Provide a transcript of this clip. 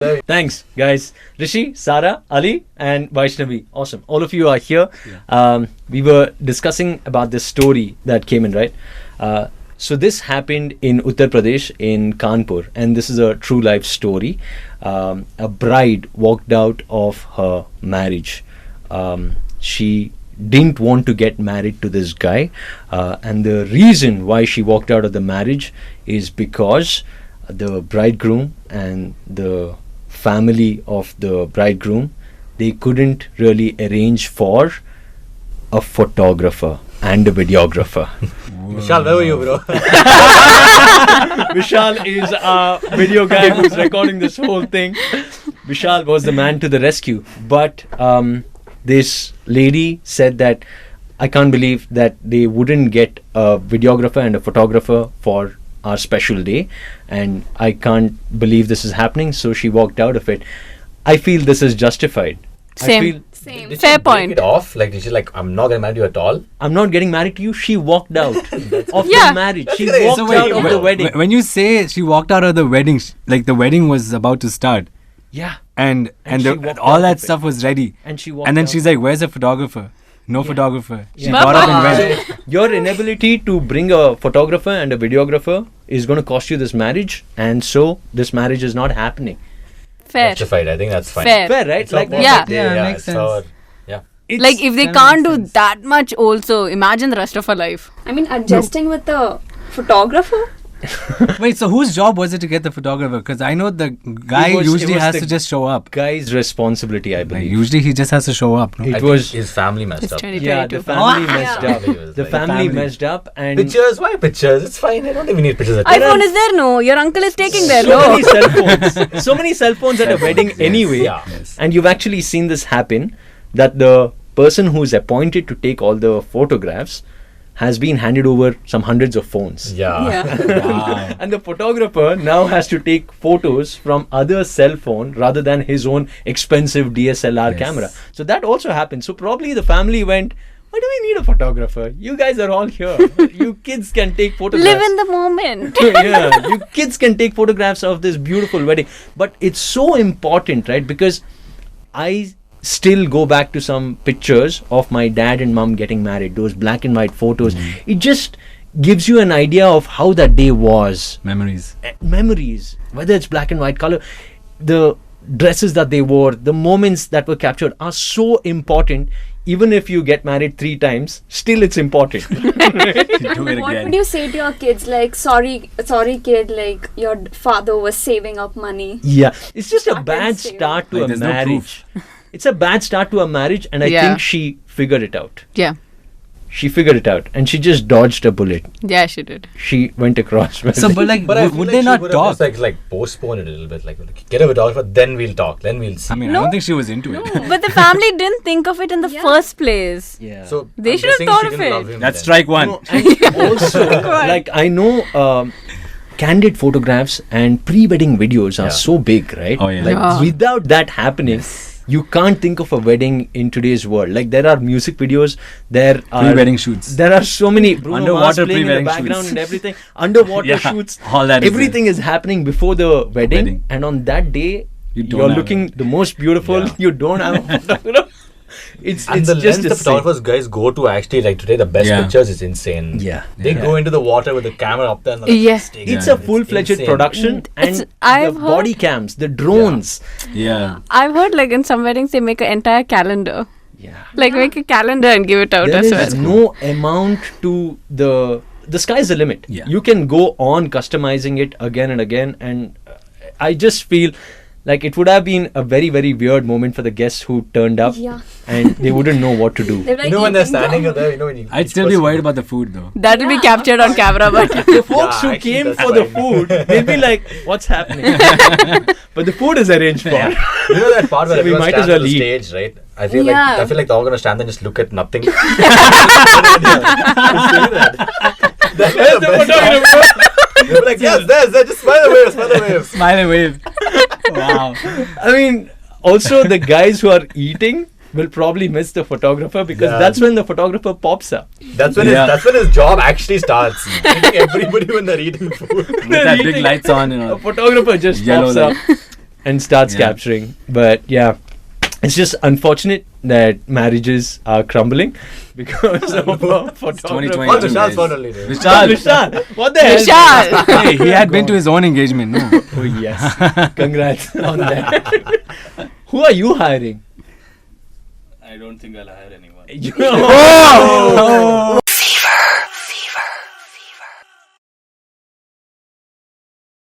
Thanks, guys. Rishi, Sara, Ali, and Vaishnavi. Awesome. All of you are here. We were discussing about this story that came in, right? So this happened in Uttar Pradesh, in Kanpur, and this is a true life story. A bride walked out of her marriage. She didn't want to get married to this guy, and the reason why she walked out of the marriage is because the bridegroom and the family of the bridegroom, they couldn't really arrange for a photographer and a videographer. Vishal, where were you, bro? Vishal is a video guy who's recording this whole thing. Vishal was the man to the rescue. But this lady said that I can't believe that they wouldn't get a videographer and a photographer for our special day, and I can't believe this is happening, so she walked out of it. I feel this is justified. Same. Did Fair she break point. it off? Like, did she like, I'm not gonna marry you at all? I'm not getting married to you. She walked out of Yeah. the marriage. She great. walked So out wait, of the wedding. When you say she walked out of the wedding, like the wedding was about to start, Yeah. and she walked all out that of it. stuff was ready, And she walked and then out. she's like, "Where's the photographer? No photographer." She Yeah. got up and Bye-bye. went. Your inability to bring a photographer and a videographer is going to cost you this marriage, and so this marriage is not happening. Fair. Justified. I think that's fine. Fair. Fair, right? It's our Like, perfect Yeah. day, Yeah, it's makes sense. our- yeah. it's- Like if they that can't makes do sense. that much also, imagine the rest of her life. I mean, adjusting with the photographer? Wait, so whose job was it to get the photographer? Because I know the guy It was usually has the to just show up. guy's responsibility, I Like, believe. usually he just has to show up. No? It I was- think his family messed It's up. 2022. the family messed yeah. up. Yeah. The Like family family. messed up, and Pictures? Why pictures? It's fine. I don't even need pictures. iPhone is there? No. Your uncle is taking there? so No. many cell phones. So many cell phones at a wedding anyway. Yeah. And you've actually seen this happen, that the person who's appointed to take all the photographs has been handed over some hundreds of phones. Yeah. Wow. And the photographer now has to take photos from other cell phone rather than his own expensive DSLR Yes. camera. So that also happened. So probably the family went, why do we need a photographer? You guys are all here. You kids can take photographs. Live in the moment. Yeah, you kids can take photographs of this beautiful wedding. But it's so important, right? Because I still go back to some pictures of my dad and mom getting married, those black and white photos. It just gives you an idea of how that day was. Memories. Memories, whether it's black and white color, the dresses that they wore, the moments that were captured are so important. Even if you get married 3 times, still it's important. Do it What again. would you say to your kids? Like, sorry, kid, like, your father was saving up money. Yeah, it's just a Started bad saving. start to Like, a there's no marriage. It's a bad start to a marriage, and I Yeah. think she figured it out. Yeah. She figured it out, and she just dodged a bullet. Yeah, she did. She went across. So, but like, But I feel would like they she not would have talk? just like postpone it a little bit. Like, get a photographer, then we'll talk. Then we'll see. I mean, I No. don't think she was into it. But the family didn't think of it in the Yeah. first place. Yeah. So They I'm should have guessing thought she of didn't it. love him That's then. strike one. No, and also, like I know, candid photographs and pre-wedding videos are Yeah. so big, right? Oh, yeah. Like Yeah. without that happening. You can't think of a wedding in today's world. Like there are music videos, there are Pre-wedding shoots. There are so many Bruno Underwater Mars playing in the pre-wedding background shoots. and everything. Underwater Yeah, shoots. all that is Everything is happening before the wedding, Wedding. and on that day, You don't you're have looking it. the most beautiful. Yeah. You don't have a photographer. It's And it's the just lens the insane. photographers guys go to actually like today the best Yeah. pictures is insane. Yeah. They Yeah. go into the water with the camera up there. And like, Yeah. just take It's it. a full-fledged insane. production, and It's- the I've heard- body cams, the drones. Yeah. I've heard like in some weddings they make an entire calendar. Yeah. Like make a calendar and give it out There as is well. no amount to the sky's the limit. Yeah. You can go on customizing it again and again, and I just feel like it would have been a very, very weird moment for the guests who turned up, Yeah. and they wouldn't know what to do. They're like, You know when they're eating standing them. there, you know when you. I'd still be worried about the food though. That'll be Yeah, captured on camera, but The folks Yeah, who actually, came that's for the fine. food, they'll be like, "What's happening?" But the food is arranged for. You know that part where So we everyone might stands as on well the eat. stage, right? I feel Yeah. they're all gonna stand there and just look at nothing. Where's the photographer? They're like, yes, there's, just smile the waves, smile the waves. Smile and wave. Wow. I mean, also the guys who are eating will probably miss the photographer because Yeah. that's when the photographer pops up. That's when Yeah. that's when his job actually starts. Eating everybody when they're eating food. With that big Eating. lights on and A all. photographer just Yellow pops light. up. and starts Yeah. capturing. But yeah, it's just unfortunate that marriages are crumbling because of a photographer. 2022. Oh, Vishal's guys. phone only. dude. Vishal. Vishal, what the hell? Vishal. Hey, he had been to his own engagement. No. Oh yes, congrats on that. Who are you hiring? I don't think I'll hire anyone. Oh!